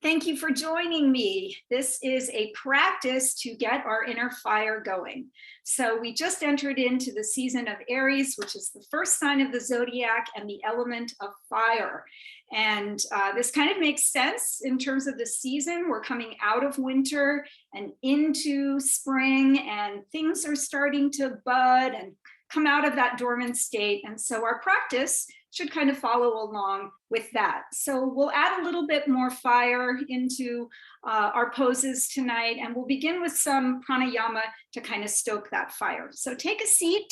Thank you for joining me. This is a practice to get our inner fire going. So we just entered into the season of Aries, which is the first sign of the zodiac and the element of fire. And this kind of makes sense in terms of the season. We're coming out of winter and into spring, and things are starting to bud and come out of that dormant state. And so our practice should kind of follow along with that. So we'll add a little bit more fire into our poses tonight, and we'll begin with some pranayama to kind of stoke that fire. So take a seat,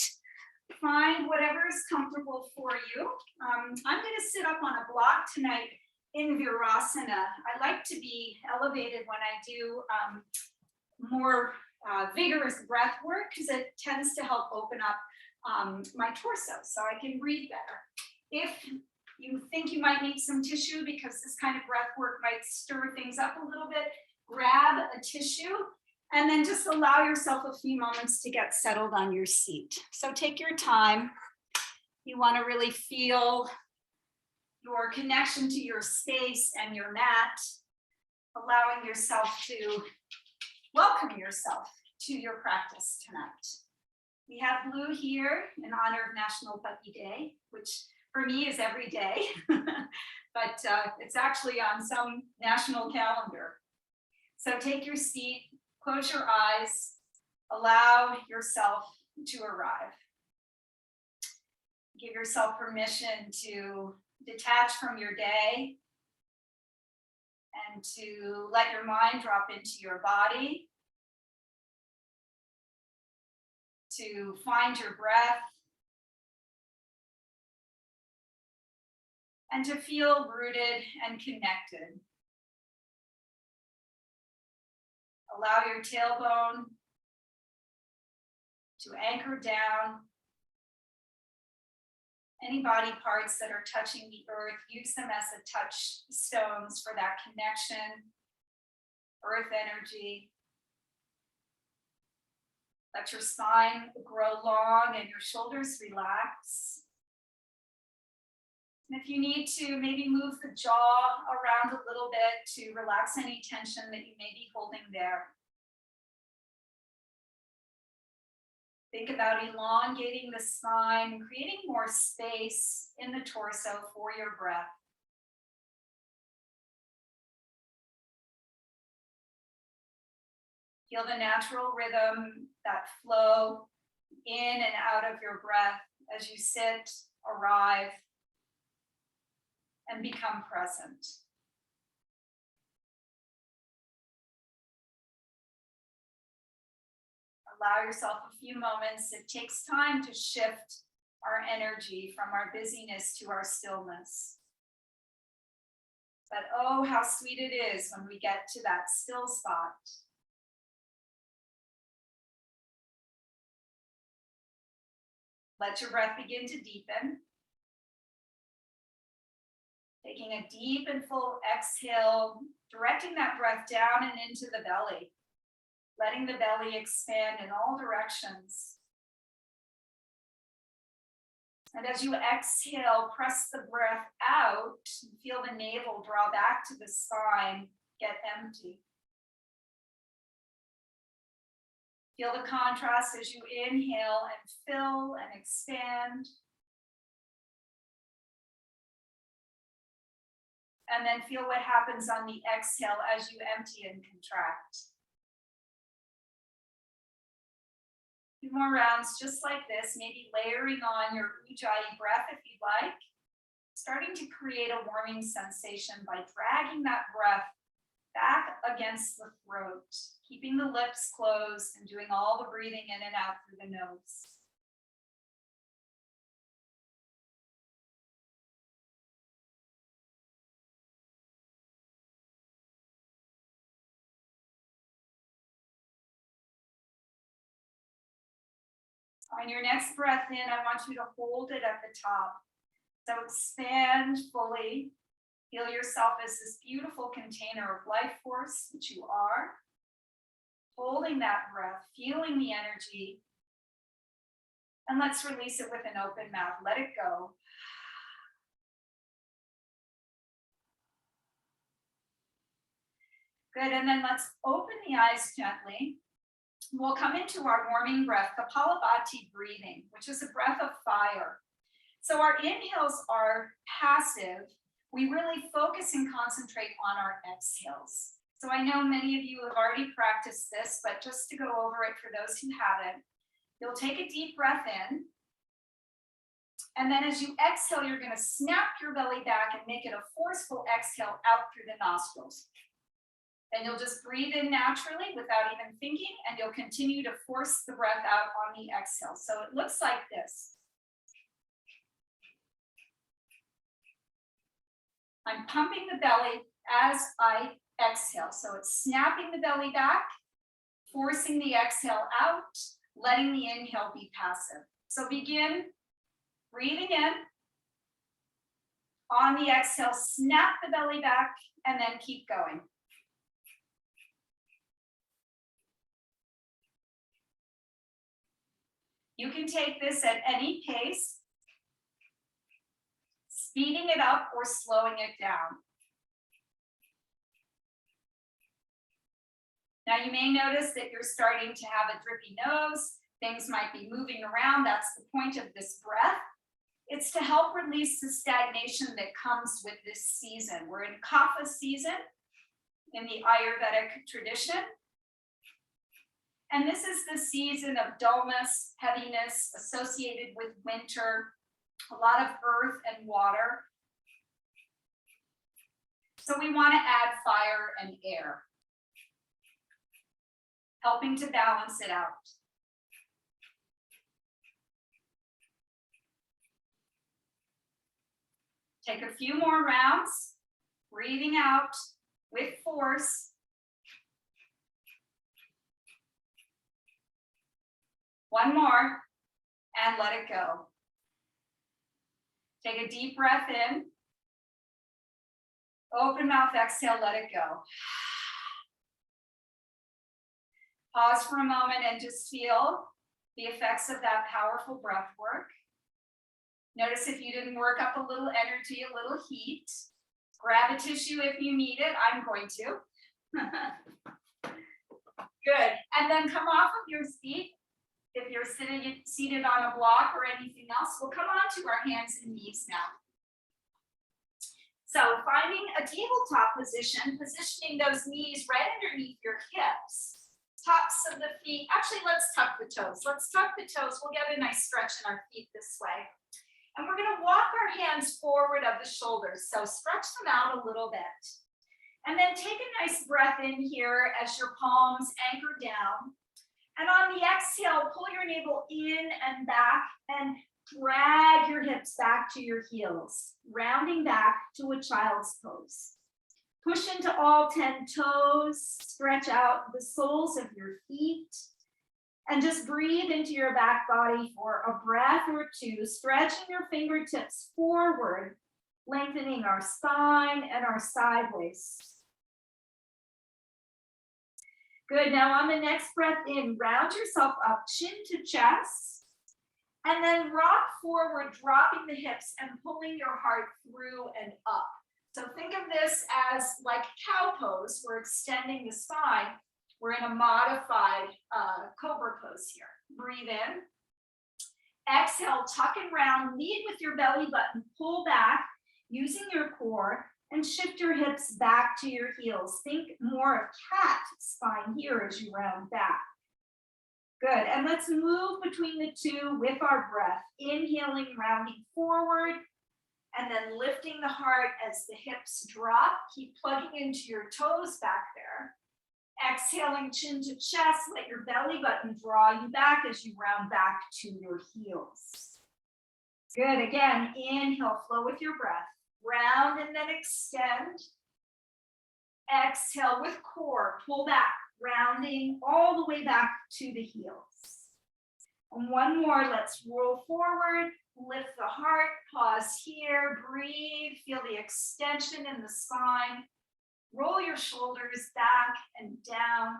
find whatever is comfortable for you. I'm going to sit up on a block tonight in Virasana. I like to be elevated when I do more vigorous breath work because it tends to help open up my torso so I can breathe better. If you think you might need some tissue because this kind of breath work might stir things up a little bit, grab a tissue and then just allow yourself a few moments to get settled on your seat. So take your time. You want to really feel your connection to your space and your mat, allowing yourself to welcome yourself to your practice tonight. We have blue here in honor of National Puppy Day, which for me is every day, but it's actually on some national calendar. So take your seat, close your eyes, allow yourself to arrive. Give yourself permission to detach from your day and to let your mind drop into your body, to find your breath, and to feel rooted and connected. Allow your tailbone to anchor down. Any body parts that are touching the earth, use them as a touchstones for that connection, earth energy. Let your spine grow long and your shoulders relax. And if you need to, maybe move the jaw around a little bit to relax any tension that you may be holding there. Think about elongating the spine, creating more space in the torso for your breath. Feel the natural rhythm, that flow in and out of your breath as you sit, arrive, and become present. Allow yourself a few moments. It takes time to shift our energy from our busyness to our stillness. But oh, how sweet it is when we get to that still spot. Let your breath begin to deepen. Taking a deep and full exhale, directing that breath down and into the belly, letting the belly expand in all directions. And as you exhale, press the breath out, feel the navel draw back to the spine, get empty. Feel the contrast as you inhale and fill and expand. And then feel what happens on the exhale as you empty and contract. Few more rounds just like this, maybe layering on your Ujjayi breath if you'd like. Starting to create a warming sensation by dragging that breath back against the throat, keeping the lips closed and doing all the breathing in and out through the nose. On your next breath in, I want you to hold it at the top. So expand fully. Feel yourself as this beautiful container of life force, which you are. Holding that breath, feeling the energy. And let's release it with an open mouth. Let it go. Good, and then let's open the eyes gently. We'll come into our warming breath, Kapalbhati breathing, which is a breath of fire. So our inhales are passive. We really focus and concentrate on our exhales. So I know many of you have already practiced this, but just to go over it for those who haven't, you'll take a deep breath in. And then as you exhale, you're going to snap your belly back and make it a forceful exhale out through the nostrils. Then you'll just breathe in naturally without even thinking, and you'll continue to force the breath out on the exhale. So it looks like this. I'm pumping the belly as I exhale. So it's snapping the belly back, forcing the exhale out, letting the inhale be passive. So begin breathing in. On the exhale, snap the belly back, and then keep going. You can take this at any pace, speeding it up or slowing it down. Now you may notice that you're starting to have a drippy nose. Things might be moving around. That's the point of this breath. It's to help release the stagnation that comes with this season. We're in Kapha season in the Ayurvedic tradition. And this is the season of dullness, heaviness associated with winter, a lot of earth and water. So we want to add fire and air, helping to balance it out. Take a few more rounds, breathing out with force. One more, and let it go. Take a deep breath in. Open mouth, exhale, let it go. Pause for a moment and just feel the effects of that powerful breath work. Notice if you didn't work up a little energy, a little heat. Grab a tissue if you need it. I'm going to. Good. And then come off of your seat. If you're seated on a block or anything else, we'll come on to our hands and knees now. So finding a tabletop position, positioning those knees right underneath your hips, tops of the feet. Actually, let's tuck the toes. Let's tuck the toes. We'll get a nice stretch in our feet this way. And we're going to walk our hands forward of the shoulders. So stretch them out a little bit. And then take a nice breath in here as your palms anchor down. And on the exhale, pull your navel in and back and drag your hips back to your heels, rounding back to a child's pose. Push into all 10 toes, stretch out the soles of your feet, and just breathe into your back body for a breath or two, stretching your fingertips forward, lengthening our spine and our sideways. Good, now on the next breath in, round yourself up, chin to chest, and then rock forward, dropping the hips and pulling your heart through and up. So think of this as like cow pose. We're extending the spine. We're in a modified cobra pose here. Breathe in. Exhale, tuck and round, lead with your belly button, pull back using your core, and shift your hips back to your heels. Think more of cat spine here as you round back. Good, and let's move between the two with our breath. Inhaling, rounding forward, and then lifting the heart as the hips drop. Keep plugging into your toes back there. Exhaling, chin to chest, let your belly button draw you back as you round back to your heels. Good, again, inhale, flow with your breath. Round and then extend. Exhale with core, pull back, rounding all the way back to the heels. And one more, let's roll forward, lift the heart, pause here, breathe, feel the extension in the spine. Roll your shoulders back and down.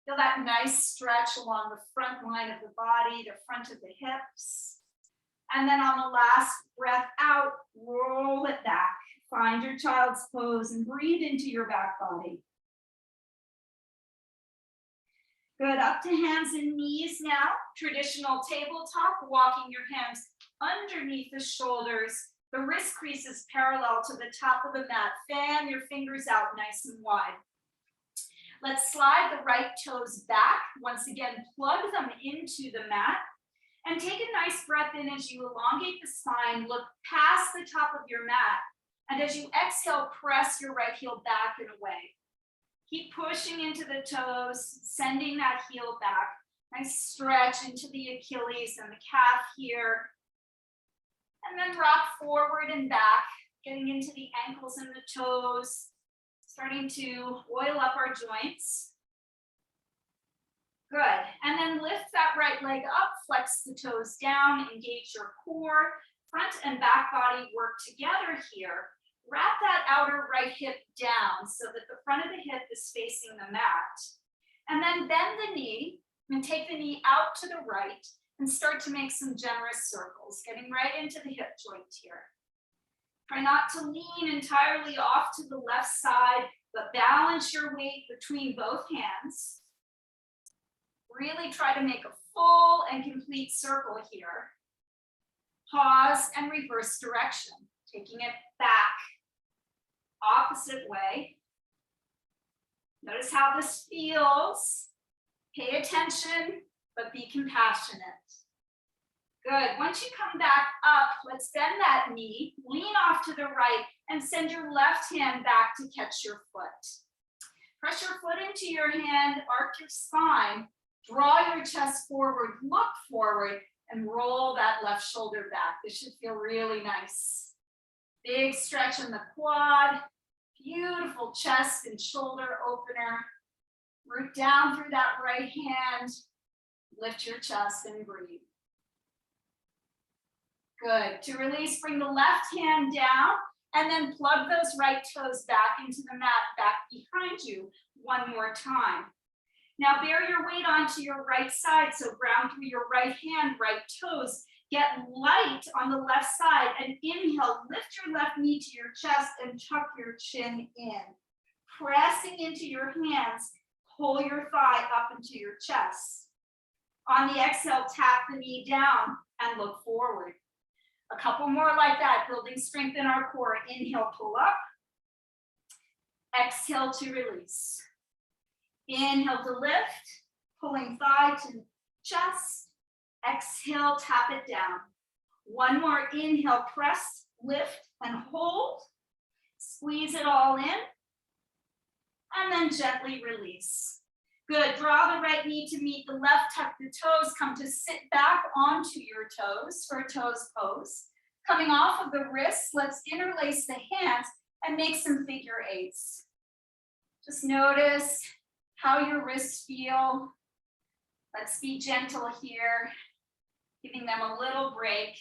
Feel that nice stretch along the front line of the body, the front of the hips. And then on the last breath out, roll it back. Find your child's pose and breathe into your back body. Good, up to hands and knees now. Traditional tabletop, walking your hands underneath the shoulders. The wrist creases parallel to the top of the mat. Fan your fingers out nice and wide. Let's slide the right toes back. Once again, plug them into the mat. And take a nice breath in as you elongate the spine. Look past the top of your mat. And as you exhale, press your right heel back and away. Keep pushing into the toes, sending that heel back. Nice stretch into the Achilles and the calf here. And then rock forward and back, getting into the ankles and the toes, starting to oil up our joints. Good, and then lift that right leg up, flex the toes down, engage your core. Front and back body work together here. Wrap that outer right hip down so that the front of the hip is facing the mat. And then bend the knee and take the knee out to the right and start to make some generous circles, getting right into the hip joint here. Try not to lean entirely off to the left side, but balance your weight between both hands. Really try to make a full and complete circle here. Pause and reverse direction, taking it back. Opposite way. Notice how this feels. Pay attention, but be compassionate. Good. Once you come back up, let's bend that knee, lean off to the right, and send your left hand back to catch your foot. Press your foot into your hand, arc your spine, draw your chest forward, look forward, and roll that left shoulder back. This should feel really nice. Big stretch in the quad, beautiful chest and shoulder opener. Root down through that right hand, lift your chest and breathe. Good. To release, bring the left hand down and then plug those right toes back into the mat, back behind you one more time. Now bear your weight onto your right side, so ground through your right hand, right toes. Get light on the left side and inhale, lift your left knee to your chest and tuck your chin in. Pressing into your hands, pull your thigh up into your chest. On the exhale, tap the knee down and look forward. A couple more like that, building strength in our core. Inhale, pull up. Exhale to release. Inhale to lift, pulling thigh to chest. Exhale, tap it down. One more inhale, press, lift, and hold. Squeeze it all in. And then gently release. Good, draw the right knee to meet the left, tuck the toes, come to sit back onto your toes for a toes pose. Coming off of the wrists, let's interlace the hands and make some figure eights. Just notice how your wrists feel. Let's be gentle here, giving them a little break.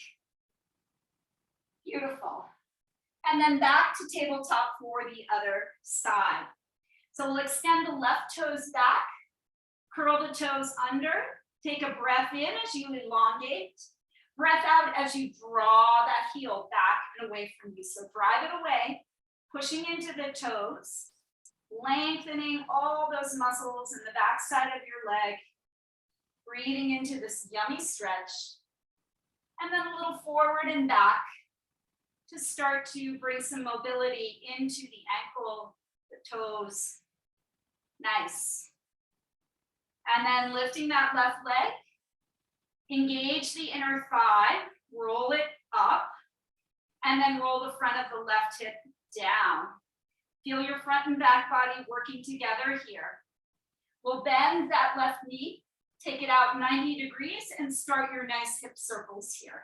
Beautiful. And then back to tabletop for the other side. So we'll extend the left toes back, curl the toes under, take a breath in as you elongate, breath out as you draw that heel back and away from you. So drive it away, pushing into the toes, lengthening all those muscles in the back side of your leg, breathing into this yummy stretch, and then a little forward and back to start to bring some mobility into the ankle, the toes. Nice. And then lifting that left leg, engage the inner thigh, roll it up, and then roll the front of the left hip down. Feel your front and back body working together here. We'll bend that left knee, take it out 90 degrees, and start your nice hip circles here.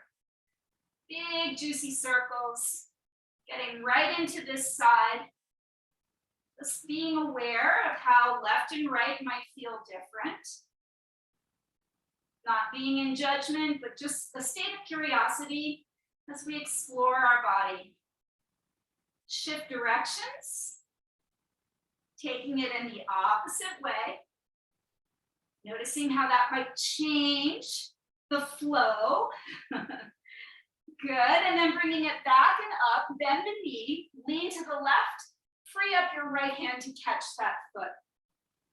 Big, juicy circles, getting right into this side. Just being aware of how left and right might feel different. Not being in judgment, but just a state of curiosity as we explore our body. Shift directions, taking it in the opposite way. Noticing how that might change the flow. Good, and then bringing it back and up, bend the knee, lean to the left, free up your right hand to catch that foot.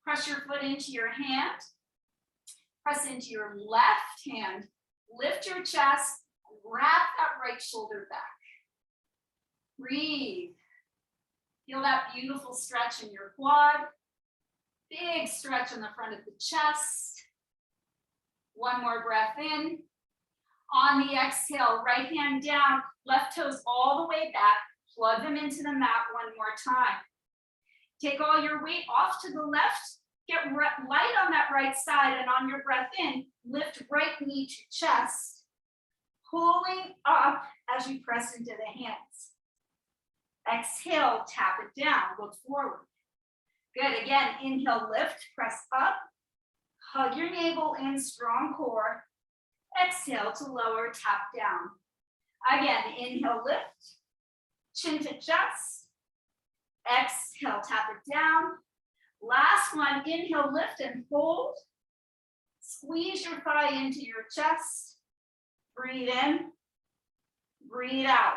Press your foot into your hand, Press into your left hand, lift your chest, and wrap that right shoulder back. Breathe. Feel that beautiful stretch in your quad. Big stretch in the front of the chest. One more breath in. On the exhale, right hand down, left toes all the way back. Plug them into the mat one more time. Take all your weight off to the left. Get light on that right side, and on your breath in, lift right knee to chest, pulling up as you press into the hands. Exhale, tap it down, look forward. Good, again, inhale, lift, press up, hug your navel in, strong core. Exhale to lower, tap down. Again, inhale, lift, chin to chest. Exhale, tap it down. Last one, inhale, lift and hold. Squeeze your thigh into your chest. Breathe in, breathe out.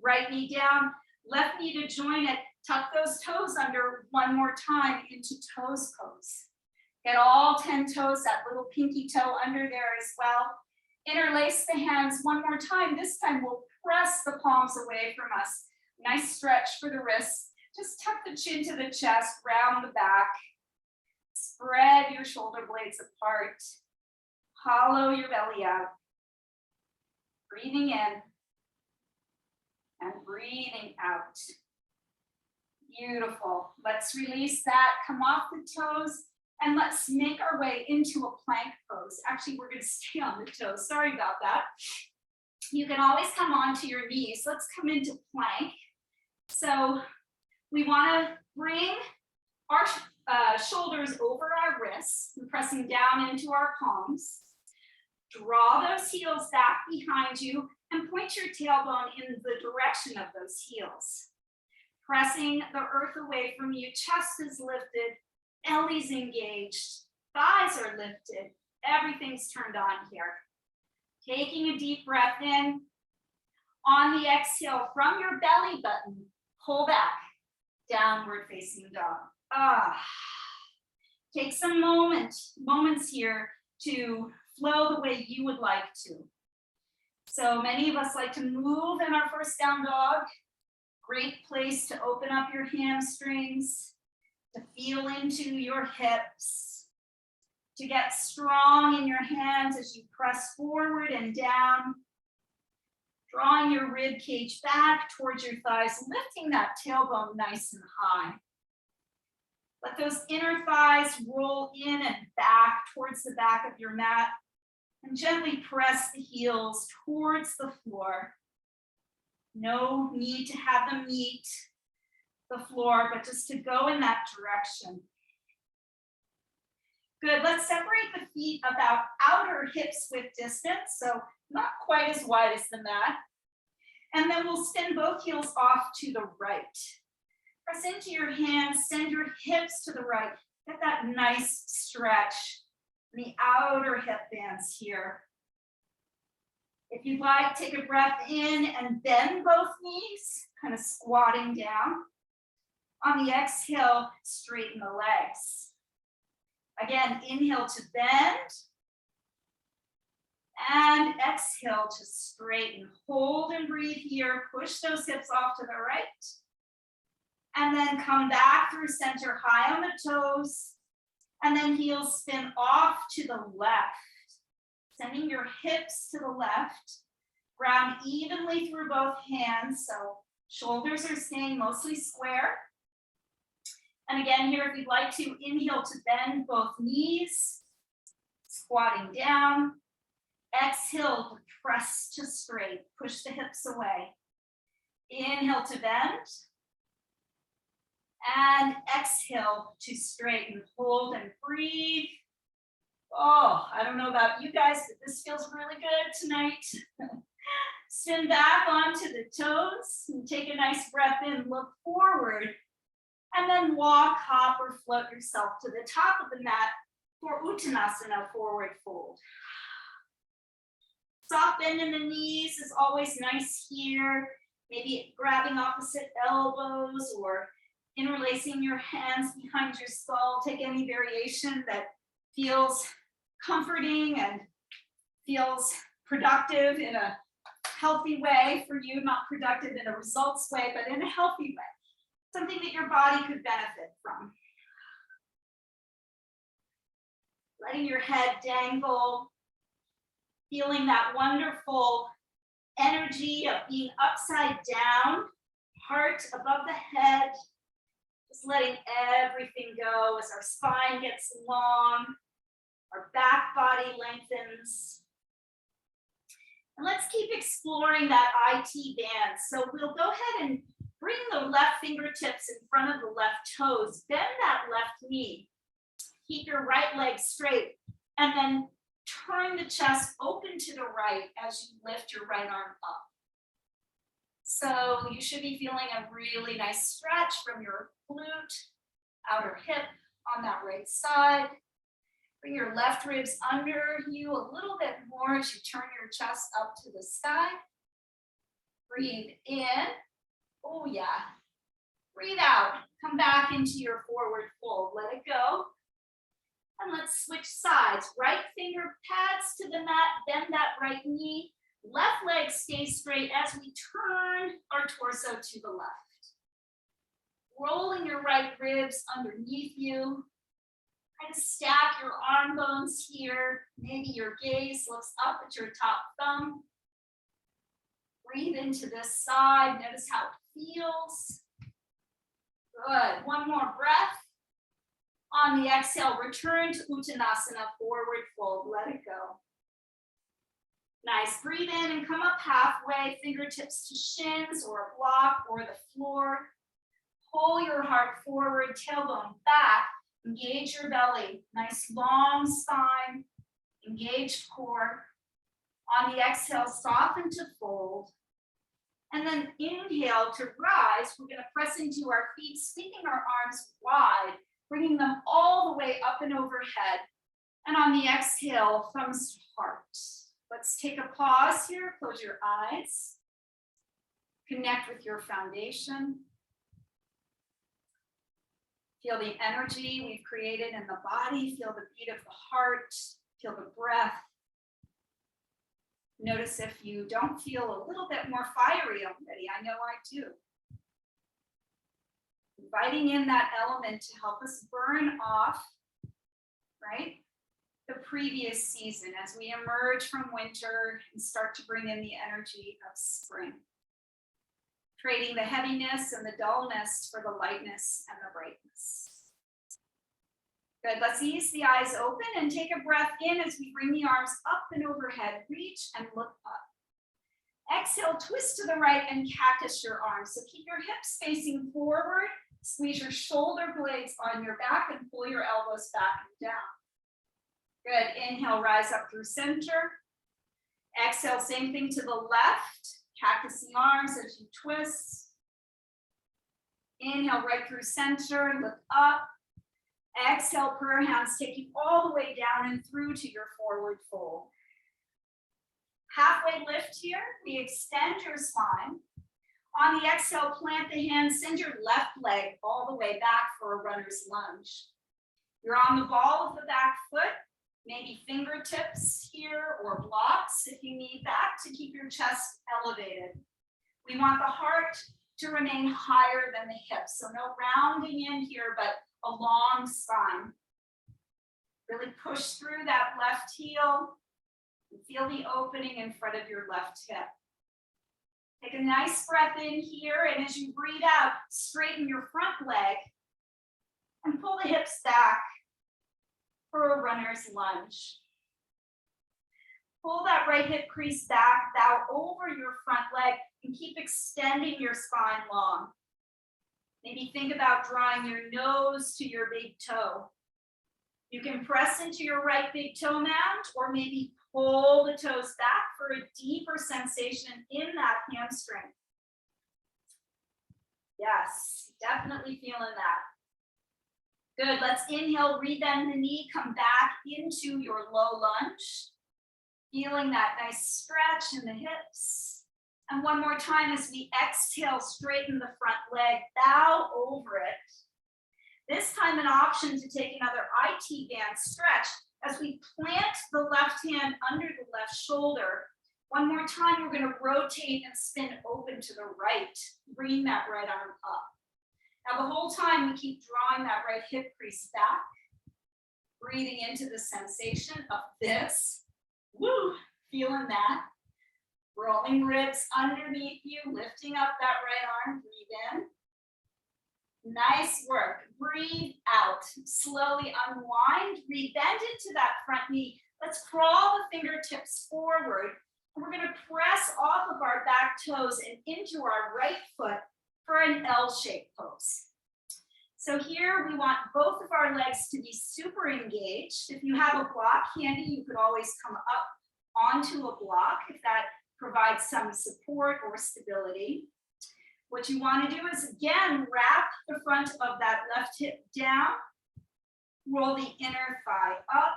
Right knee down, left knee to join it. Tuck those toes under one more time into toes pose. Get all 10 toes, that little pinky toe under there as well. Interlace the hands one more time. This time we'll press the palms away from us. Nice stretch for the wrists. Just tuck the chin to the chest, round the back. Spread your shoulder blades apart. Hollow your belly out. Breathing in and breathing out. Beautiful. Let's release that. Come off the toes and let's make our way into a plank pose. Actually, we're going to stay on the toes. Sorry about that. You can always come onto your knees. Let's come into plank. So we want to bring our shoulders over our wrists, and pressing down into our palms. Draw those heels back behind you and point your tailbone in the direction of those heels. Pressing the earth away from you, chest is lifted, belly's engaged, thighs are lifted, everything's turned on here. Taking a deep breath in. On the exhale, from your belly button, pull back, downward facing dog. Take some moments here to flow the way you would like to. So many of us like to move in our first down dog. Great place to open up your hamstrings, to feel into your hips, to get strong in your hands as you press forward and down, drawing your rib cage back towards your thighs, lifting that tailbone nice and high. Let those inner thighs roll in and back towards the back of your mat, and gently press the heels towards the floor. No need to have them meet the floor, but just to go in that direction. Good, let's separate the feet about outer hips width distance, so not quite as wide as the mat. And then we'll spin both heels off to the right. Press into your hands, send your hips to the right. Get that nice stretch in the outer hip bands here. If you'd like, take a breath in and bend both knees, kind of squatting down. On the exhale, straighten the legs. Again, inhale to bend. And exhale to straighten. Hold and breathe here. Push those hips off to the right. And then come back through center, high on the toes. And then heels spin off to the left. Sending your hips to the left. Ground evenly through both hands. So shoulders are staying mostly square. And again, here, if you'd like to, inhale to bend both knees. Squatting down. Exhale to press to straight. Push the hips away. Inhale to bend. And exhale to straighten. Hold and breathe. Oh, I don't know about you guys, but this feels really good tonight. Spin back onto the toes and take a nice breath in, look forward, and then walk, hop, or float yourself to the top of the mat for Uttanasana, forward fold. Soft bend in the knees is always nice here. Maybe grabbing opposite elbows or interlacing your hands behind your skull. Take any variation that feels comforting and feels productive in a healthy way for you, not productive in a results way, but in a healthy way, something that your body could benefit from. Letting your head dangle, feeling that wonderful energy of being upside down, heart above the head, just letting everything go as our spine gets long, our back body lengthens. And let's keep exploring that IT band. So we'll go ahead and bring the left fingertips in front of the left toes, bend that left knee, keep your right leg straight, and then turn the chest open to the right as you lift your right arm up. So you should be feeling a really nice stretch from your glute, outer hip on that right side. Bring your left ribs under you a little bit more as you turn your chest up to the sky. Breathe in. Oh yeah. Breathe out. Come back into your forward fold. Let it go. And let's switch sides. Right finger pads to the mat. Bend that right knee. Left leg stays straight as we turn our torso to the left. Rolling your right ribs underneath you. Try to stack your arm bones here. Maybe your gaze looks up at your top thumb. Breathe into this side. Notice how it feels. Good. One more breath. On the exhale, return to Uttanasana, forward fold. Let it go. Nice. Breathe in and come up halfway. Fingertips to shins or a block or the floor. Pull your heart forward, tailbone back. Engage your belly. Nice long spine. Engaged core. On the exhale, soften to fold. And then inhale to rise. We're going to press into our feet, sweeping our arms wide, bringing them all the way up and overhead. And on the exhale, thumbs to heart. Let's take a pause here. Close your eyes. Connect with your foundation. Feel the energy we've created in the body. Feel the beat of the heart. Feel the breath. Notice if you don't feel a little bit more fiery already. I know I do. Inviting in that element to help us burn off, right, the previous season as we emerge from winter and start to bring in the energy of spring. Trading the heaviness and the dullness for the lightness and the brightness. Good, let's ease the eyes open and take a breath in as we bring the arms up and overhead. Reach and look up. Exhale, twist to the right and cactus your arms. So keep your hips facing forward. Squeeze your shoulder blades on your back and pull your elbows back and down. Good, inhale, rise up through center. Exhale, same thing to the left. Cactus the arms as you twist. Inhale, right through center, look up. Exhale, prayer hands take you all the way down and through to your forward fold. Halfway lift here, we extend your spine. On the exhale, plant the hands, send your left leg all the way back for a runner's lunge. You're on the ball of the back foot, maybe fingertips here or blocks if you need that to keep your chest elevated. We want the heart to remain higher than the hips, so no rounding in here, but a long spine. Really push through that left heel and feel the opening in front of your left hip. Take a nice breath in here, and as you breathe out, straighten your front leg and pull the hips back for a runner's lunge. Pull that right hip crease back, bow over your front leg, and keep extending your spine long. Maybe think about drawing your nose to your big toe. You can press into your right big toe mound, or maybe pull the toes back for a deeper sensation in that hamstring. Yes, definitely feeling that. Good, let's inhale, rebend the knee, come back into your low lunge. Feeling that nice stretch in the hips. And one more time as we exhale, straighten the front leg, bow over it. This time an option to take another IT band stretch, As we plant the left hand under the left shoulder, one more time, we're going to rotate and spin open to the right, bringing that right arm up. Now, the whole time, we keep drawing that right hip crease back, breathing into the sensation of this. Woo, feeling that. Rolling ribs underneath you, lifting up that right arm, breathe in. Nice work. Breathe out. Slowly unwind, rebend into that front knee. Let's crawl the fingertips forward. We're going to press off of our back toes and into our right foot for an L-shaped pose. So here we want both of our legs to be super engaged. If you have a block handy, you could always come up onto a block if that provides some support or stability. What you want to do is, again, wrap the front of that left hip down, roll the inner thigh up,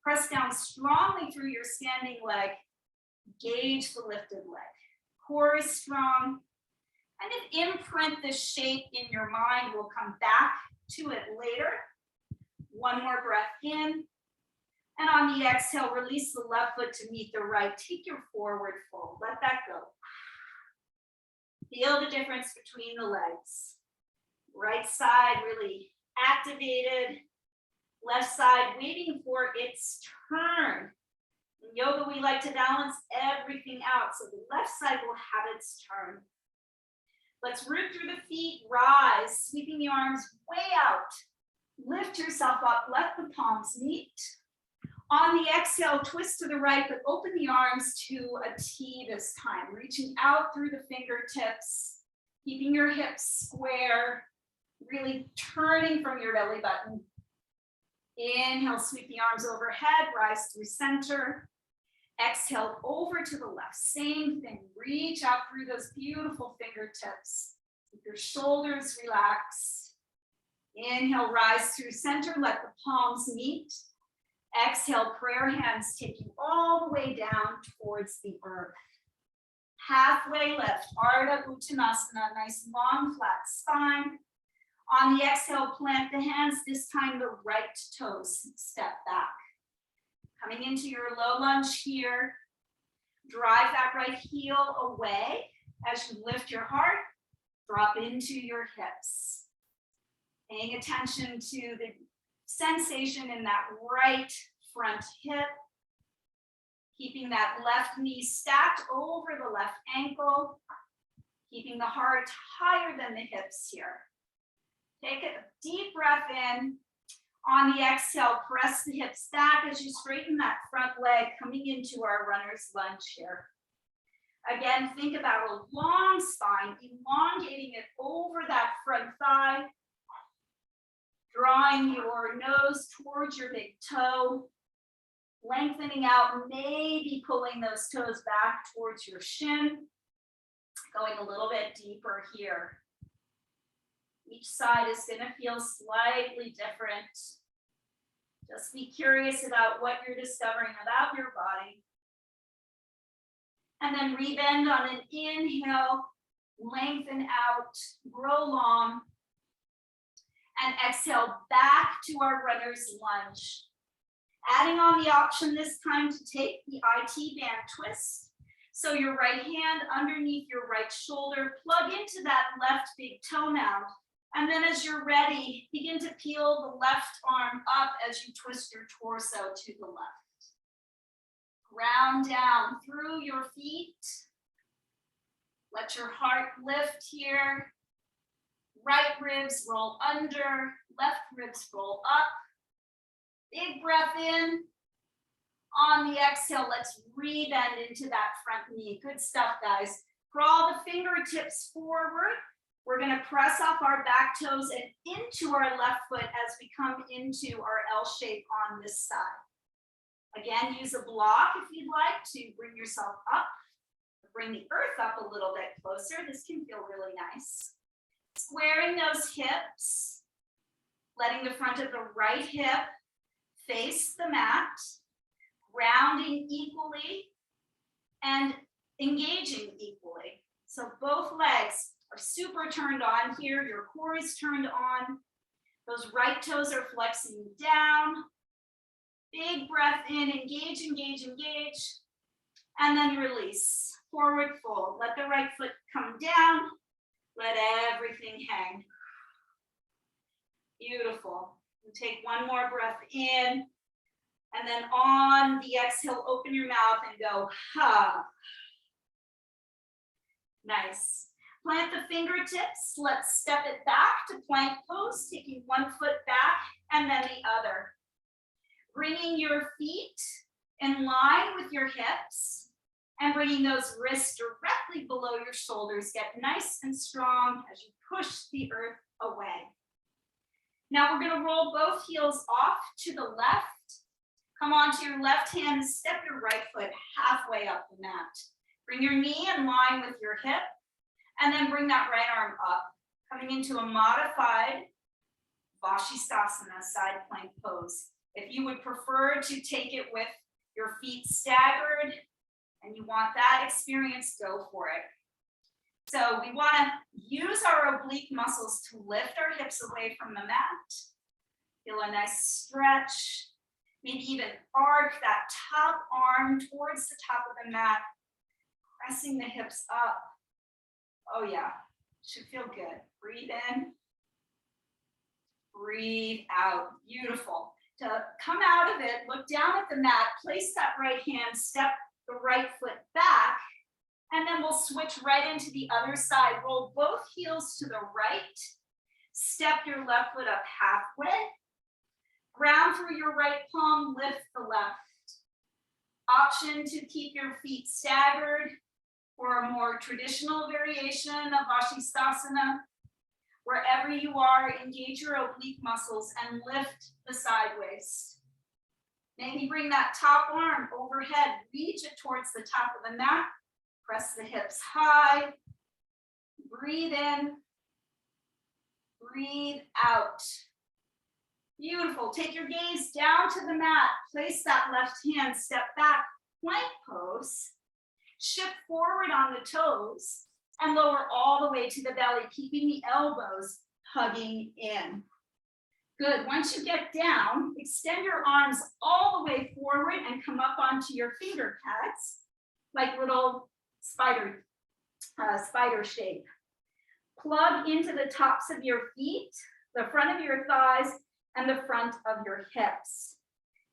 press down strongly through your standing leg, gauge the lifted leg. Core is strong, and imprint this shape in your mind. We'll come back to it later. One more breath in, and on the exhale, release the left foot to meet the right. Take your forward fold, let that go. Feel the difference between the legs. Right side really activated, left side waiting for its turn. In yoga, we like to balance everything out, so the left side will have its turn. Let's root through the feet, rise, sweeping the arms way out. Lift yourself up, let the palms meet. On the exhale, twist to the right, but open the arms to a T this time, reaching out through the fingertips, keeping your hips square, really turning from your belly button. Inhale, sweep the arms overhead, rise through center. Exhale, over to the left, same thing. Reach out through those beautiful fingertips. Keep your shoulders relaxed. Inhale, rise through center, let the palms meet. Exhale, prayer hands take you all the way down towards the earth. Halfway lift, Ardha Uttanasana, nice long flat spine. On the exhale, plant the hands, this time the right toes step back. Coming into your low lunge here, drive that right heel away. As you lift your heart, drop into your hips. Paying attention to the sensation in that right front hip. Keeping that left knee stacked over the left ankle. Keeping the heart higher than the hips here. Take a deep breath in. On the exhale, press the hips back as you straighten that front leg, coming into our runner's lunge here. Again, think about a long spine, elongating it over that front thigh. Drawing your nose towards your big toe. Lengthening out, maybe pulling those toes back towards your shin. Going a little bit deeper here. Each side is going to feel slightly different. Just be curious about what you're discovering about your body. And then rebend on an inhale, lengthen out, grow long. And exhale back to our runner's lunge. Adding on the option this time to take the IT band twist. So your right hand underneath your right shoulder, plug into that left big toe mound. And then as you're ready, begin to peel the left arm up as you twist your torso to the left. Ground down through your feet. Let your heart lift here. Right ribs roll under, left ribs roll up. Big breath in. On the exhale, let's rebend into that front knee. Good stuff, guys. Crawl the fingertips forward. We're going to press off our back toes and into our left foot as we come into our L shape on this side. Again, use a block if you'd like to bring yourself up. Bring the earth up a little bit closer. This can feel really nice. Squaring those hips, letting the front of the right hip face the mat, grounding equally and engaging equally. So both legs are super turned on here. Your core is turned on. Those right toes are flexing down. Big breath in, engage, engage, engage. And then release, forward fold. Let the right foot come down. Let everything hang. Beautiful. And take one more breath in. And then on the exhale, open your mouth and go, ha. Nice. Plant the fingertips. Let's step it back to plank pose, taking one foot back and then the other. Bringing your feet in line with your hips and bringing those wrists directly below your shoulders. Get nice and strong as you push the earth away. Now we're going to roll both heels off to the left. Come onto your left hand and step your right foot halfway up the mat. Bring your knee in line with your hip and then bring that right arm up, coming into a modified Vashisthasana side plank pose. If you would prefer to take it with your feet staggered and you want that experience, go for it. So we want to use our oblique muscles to lift our hips away from the mat. Feel a nice stretch. Maybe even arc that top arm towards the top of the mat, pressing the hips up. Oh yeah, should feel good. Breathe in, breathe out. Beautiful. To come out of it, look down at the mat, place that right hand, step the right foot back, and then we'll switch right into the other side. Roll both heels to the right, step your left foot up halfway, ground through your right palm, lift the left. Option to keep your feet staggered or a more traditional variation of Vashisthasana. Wherever you are, engage your oblique muscles and lift the side waist. Maybe bring that top arm overhead, reach it towards the top of the mat, press the hips high, breathe in, breathe out. Beautiful. Take your gaze down to the mat. Place that left hand, step back, plank pose. Shift forward on the toes and lower all the way to the belly, keeping the elbows hugging in. Good. Once you get down, extend your arms all the way forward and come up onto your finger pads, like little spider shape. Plug into the tops of your feet, the front of your thighs, and the front of your hips.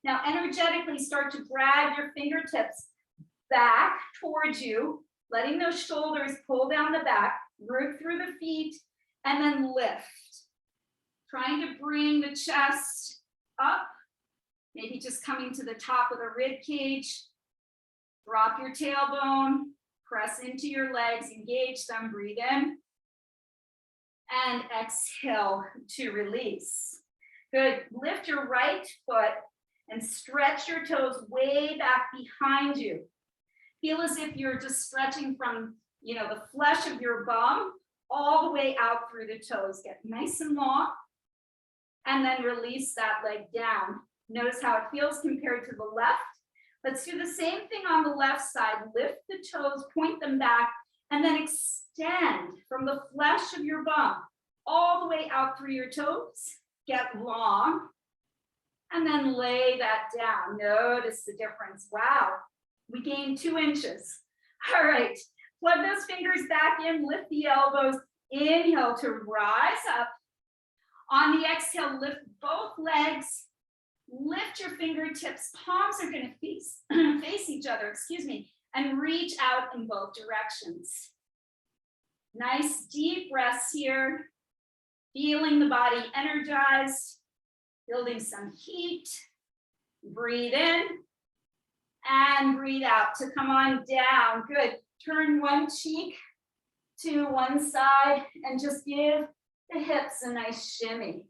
Now energetically start to drag your fingertips back towards you, letting those shoulders pull down the back, root through the feet, and then lift. Trying to bring the chest up, maybe just coming to the top of the rib cage. Drop your tailbone, press into your legs, engage them, breathe in, and exhale to release. Good. Lift your right foot and stretch your toes way back behind you. Feel as if you're just stretching from, the flesh of your bum all the way out through the toes. Get nice and long, and then release that leg down. Notice how it feels compared to the left. Let's do the same thing on the left side. Lift the toes, point them back, and then extend from the flesh of your bum all the way out through your toes. Get long, and then lay that down. Notice the difference. Wow, we gained 2 inches. All right, plug those fingers back in, lift the elbows. Inhale to rise up. On the exhale, lift both legs. Lift your fingertips. Palms are going to face each other, and reach out in both directions. Nice deep breaths here. Feeling the body energized, building some heat. Breathe in and breathe out to come on down. Good. Turn one cheek to one side and just give the hips a nice shimmy.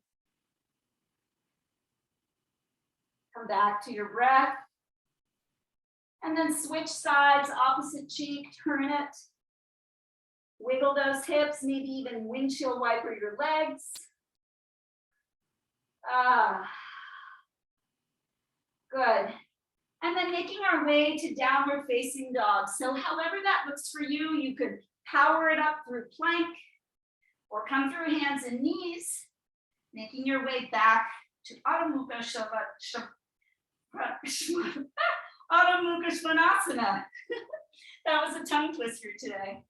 Come back to your breath. And then switch sides, opposite cheek, turn it. Wiggle those hips, maybe even windshield wiper your legs. Good. And then making our way to downward facing dog. So however that looks for you, you could power it up through plank or come through hands and knees, making your way back to Adho Mukha Adho Mukha Svanasana. That was a tongue twister today.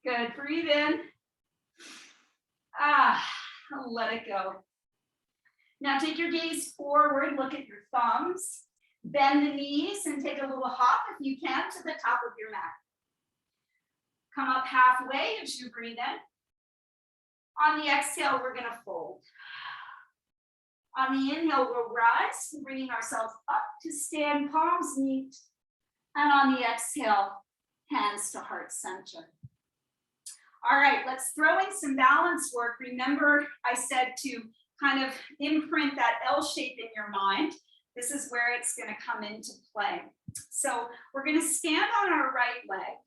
Good, breathe in. Let it go. Now take your gaze forward, look at your thumbs, bend the knees and take a little hop if you can to the top of your mat. Come up halfway as you breathe in. On the exhale, we're gonna fold. On the inhale, we'll rise, bringing ourselves up to stand, palms meet. And on the exhale, hands to heart center. All right, let's throw in some balance work. Remember, I said to kind of imprint that L shape in your mind. This is where it's going to come into play. So we're going to stand on our right leg,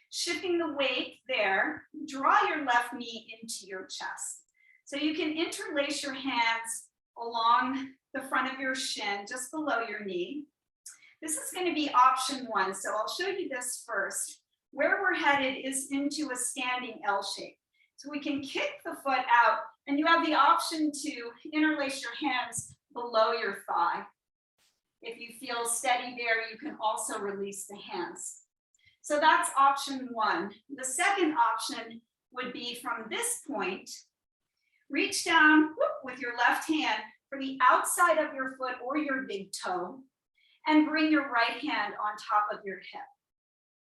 shifting the weight there. Draw your left knee into your chest. So you can interlace your hands along the front of your shin, just below your knee. This is going to be option one. So I'll show you this first. Where we're headed is into a standing L shape. So we can kick the foot out, and you have the option to interlace your hands below your thigh. If you feel steady there, you can also release the hands. So that's option one. The second option would be from this point, reach down with your left hand for the outside of your foot or your big toe, and bring your right hand on top of your hip.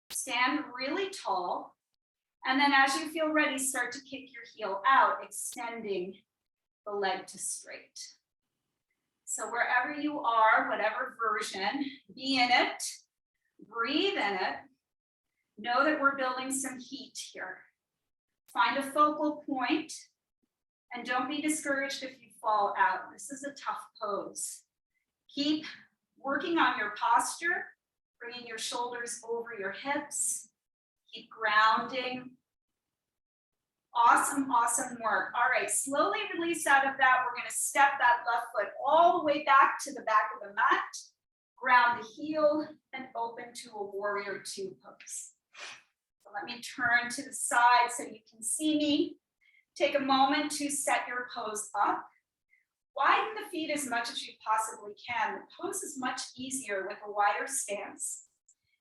Stand really tall, and then as you feel ready, start to kick your heel out, extending the leg to straight. So wherever you are, whatever version, be in it, breathe in it. Know that we're building some heat here. Find a focal point, and don't be discouraged if you fall out. This is a tough pose. Keep working on your posture, bringing your shoulders over your hips. Keep grounding. Awesome, awesome work. All right, slowly release out of that. We're going to step that left foot all the way back to the back of the mat. Ground the heel and open to a warrior two pose. So let me turn to the side so you can see me. Take a moment to set your pose up. Widen the feet as much as you possibly can. The pose is much easier with a wider stance.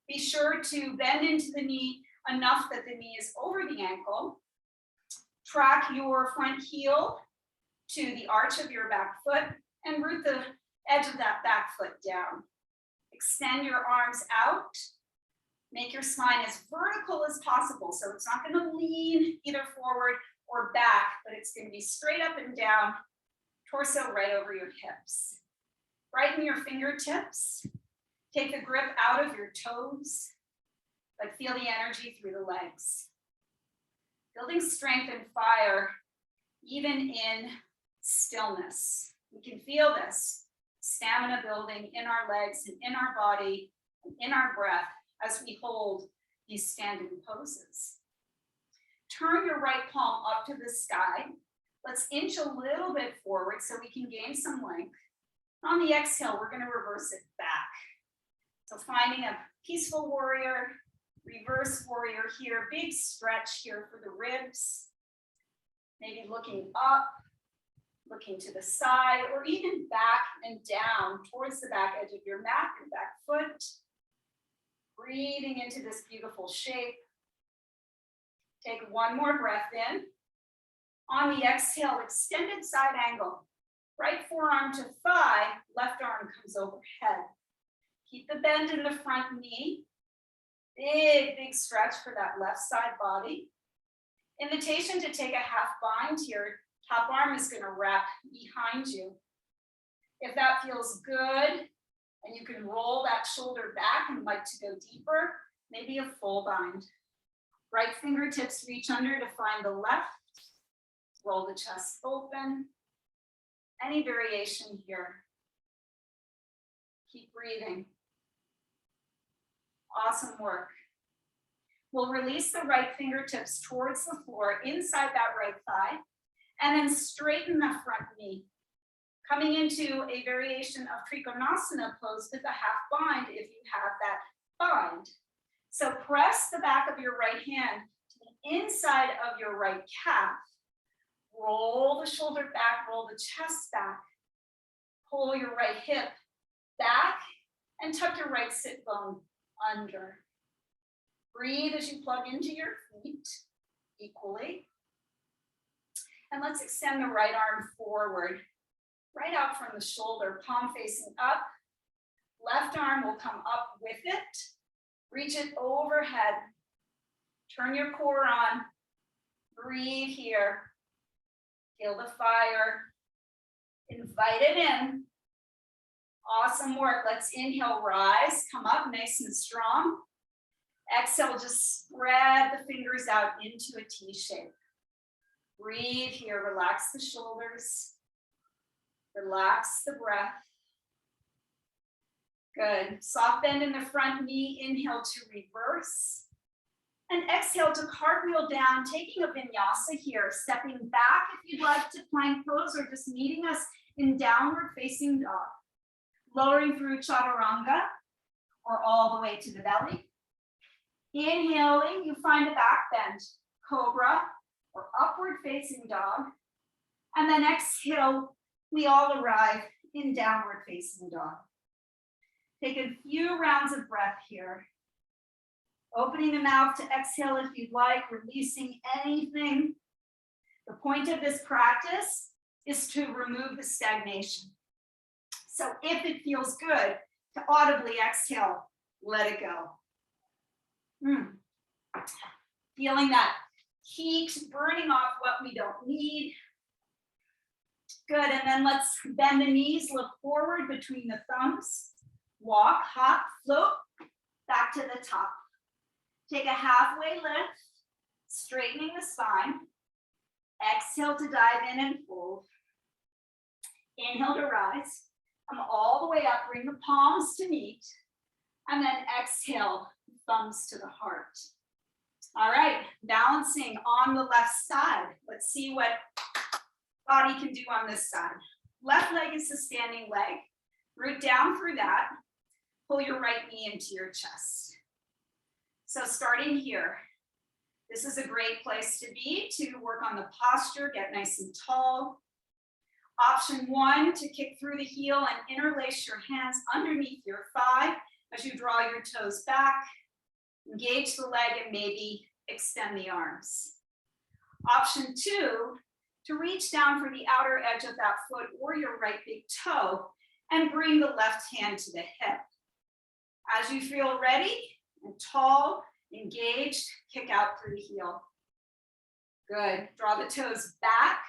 Be sure to bend into the knee enough that the knee is over the ankle. Track your front heel to the arch of your back foot and root the edge of that back foot down. Extend your arms out. Make your spine as vertical as possible. So it's not going to lean either forward or back, but it's going to be straight up and down. Torso right over your hips. Brighten your fingertips. Take the grip out of your toes, but feel the energy through the legs. Building strength and fire, even in stillness. We can feel this stamina building in our legs and in our body and in our breath as we hold these standing poses. Turn your right palm up to the sky. Let's inch a little bit forward so we can gain some length. On the exhale, we're going to reverse it back. So finding a peaceful warrior, reverse warrior here, big stretch here for the ribs. Maybe looking up, looking to the side, or even back and down towards the back edge of your mat, your back foot. Breathing into this beautiful shape. Take one more breath in. On the exhale, extended side angle. Right forearm to thigh, left arm comes overhead. Keep the bend in the front knee. Big, big stretch for that left side body. Invitation to take a half bind here. Top arm is going to wrap behind you. If that feels good, and you can roll that shoulder back and like to go deeper, maybe a full bind. Right fingertips reach under to find the left. Roll the chest open. Any variation here. Keep breathing. Awesome work. We'll release the right fingertips towards the floor inside that right thigh, and then straighten the front knee. Coming into a variation of Trikonasana pose with a half bind if you have that bind. So press the back of your right hand to the inside of your right calf. Roll the shoulder back, roll the chest back. Pull your right hip back, and tuck your right sit bone under. Breathe as you plug into your feet equally. And let's extend the right arm forward, right out from the shoulder, palm facing up. Left arm will come up with it. Reach it overhead. Turn your core on. Breathe here. Feel the fire. Invite it in. Awesome work. Let's inhale, rise, come up nice and strong. Exhale, just spread the fingers out into a T shape. Breathe here, relax the shoulders. Relax the breath. Good. Soft bend in the front knee. Inhale to reverse. And exhale to cartwheel down, taking a vinyasa here. Stepping back if you'd like to plank pose or just meeting us in downward facing dog. Lowering through chaturanga or all the way to the belly. Inhaling, you find a back bend, cobra or upward facing dog. And then exhale, we all arrive in downward facing dog. Take a few rounds of breath here. Opening the mouth to exhale if you'd like, releasing anything. The point of this practice is to remove the stagnation. So if it feels good to audibly exhale, let it go. Feeling that heat burning off what we don't need. Good, and then let's bend the knees, look forward between the thumbs. Walk, hop, float, back to the top. Take a halfway lift, straightening the spine. Exhale to dive in and fold. Inhale to rise. Come all the way up, bring the palms to meet. And then exhale, thumbs to the heart. All right, balancing on the left side. Let's see what body can do on this side. Left leg is the standing leg. Root down through that. Pull your right knee into your chest. So starting here, this is a great place to be to work on the posture, get nice and tall. Option one, to kick through the heel and interlace your hands underneath your thigh as you draw your toes back. Engage the leg and maybe extend the arms. Option two, to reach down for the outer edge of that foot or your right big toe and bring the left hand to the hip. As you feel ready and tall, engaged, kick out through the heel. Good. Draw the toes back.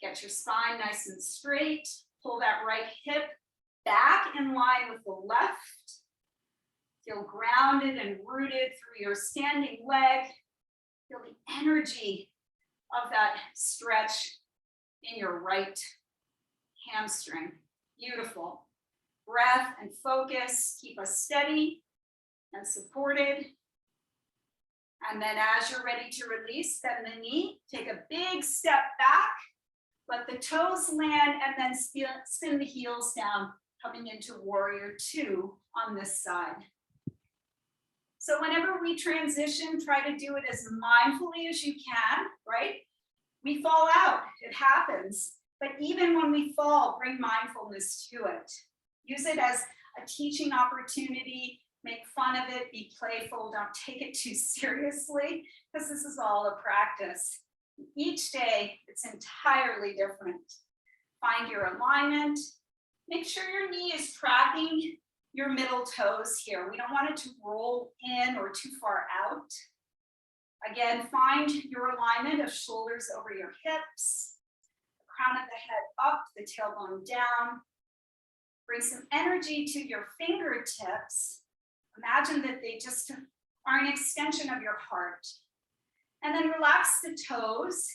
Get your spine nice and straight. Pull that right hip back in line with the left. Feel grounded and rooted through your standing leg. Feel the energy of that stretch in your right hamstring. Beautiful. Breath and focus. Keep us steady and supported. And then as you're ready to release, bend the knee. Take a big step back. Let the toes land and then spin the heels down, coming into warrior two on this side. So whenever we transition, try to do it as mindfully as you can, right? We fall out, it happens. But even when we fall, bring mindfulness to it. Use it as a teaching opportunity, make fun of it, be playful, don't take it too seriously, because this is all a practice. Each day, it's entirely different. Find your alignment. Make sure your knee is tracking your middle toes here. We don't want it to roll in or too far out. Again, find your alignment of shoulders over your hips, the crown of the head up, the tailbone down. Bring some energy to your fingertips. Imagine that they just are an extension of your heart. And then relax the toes,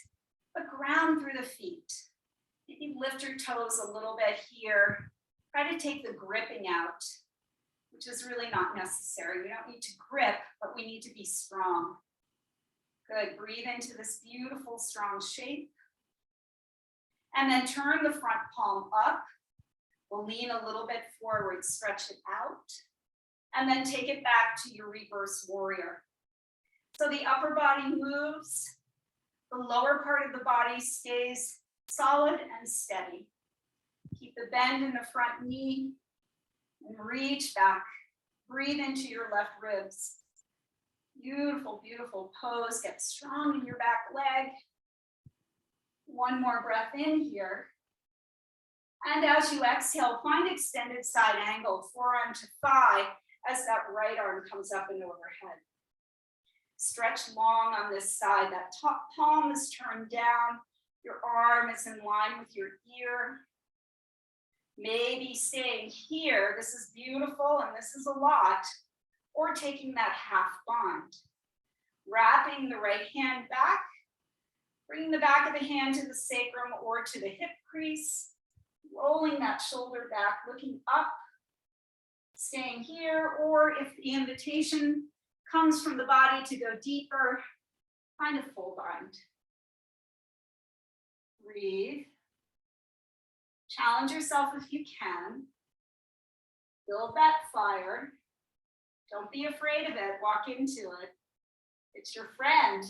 but ground through the feet. Maybe lift your toes a little bit here. Try to take the gripping out, which is really not necessary. We don't need to grip, but we need to be strong. Good, breathe into this beautiful, strong shape. And then turn the front palm up. We'll lean a little bit forward, stretch it out. And then take it back to your reverse warrior. So the upper body moves, the lower part of the body stays solid and steady. Keep the bend in the front knee and reach back. Breathe into your left ribs. Beautiful, beautiful pose. Get strong in your back leg. One more breath in here. And as you exhale, find extended side angle, forearm to thigh, as that right arm comes up and overhead. Stretch long on this side. That top palm is turned down. Your arm is in line with your ear. Maybe staying here. This is beautiful and this is a lot. Or taking that half bind. Wrapping the right hand back. Bringing the back of the hand to the sacrum or to the hip crease. Rolling that shoulder back, looking up. Staying here, or if the invitation comes from the body to go deeper, find a full bind. Breathe. Challenge yourself if you can. Build that fire. Don't be afraid of it. Walk into it. It's your friend.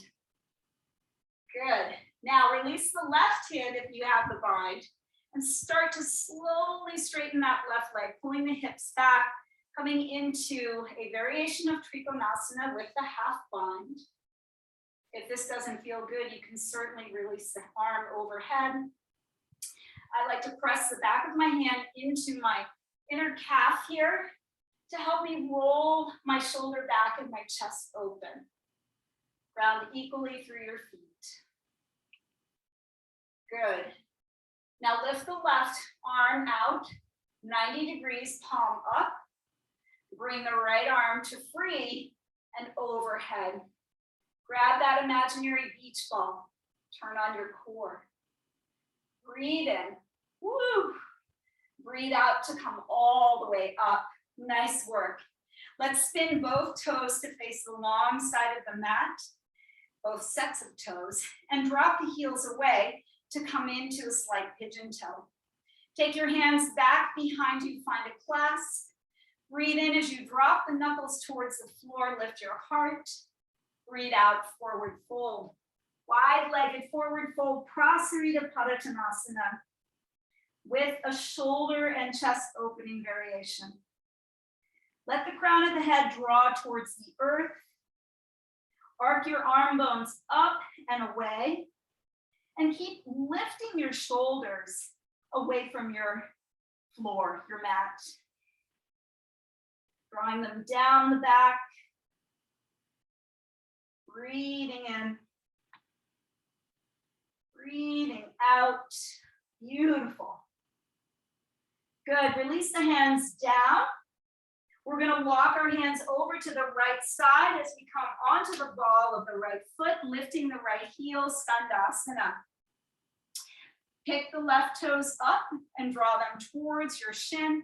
Good. Now release the left hand if you have the bind and start to slowly straighten that left leg, pulling the hips back, coming into a variation of Trikonasana with the half bind. If this doesn't feel good, you can certainly release the arm overhead. I like to press the back of my hand into my inner calf here to help me roll my shoulder back and my chest open. Round equally through your feet. Good. Now lift the left arm out, 90 degrees, palm up. Bring the right arm to free and overhead. Grab that imaginary beach ball. Turn on your core. Breathe in. Woo! Breathe out to come all the way up. Nice work. Let's spin both toes to face the long side of the mat, both sets of toes, and drop the heels away to come into a slight pigeon toe. Take your hands back behind you, find a clasp. Breathe in as you drop the knuckles towards the floor, lift your heart. Breathe out, forward fold. Wide-legged forward fold, Prasarita Padottanasana with a shoulder and chest opening variation. Let the crown of the head draw towards the earth. Arc your arm bones up and away. And keep lifting your shoulders away from your floor, your mat. Drawing them down the back. Breathing in. Breathing out. Beautiful. Good. Release the hands down. We're going to walk our hands over to the right side as we come onto the ball of the right foot, lifting the right heel, Skandasana. Pick the left toes up and draw them towards your shin.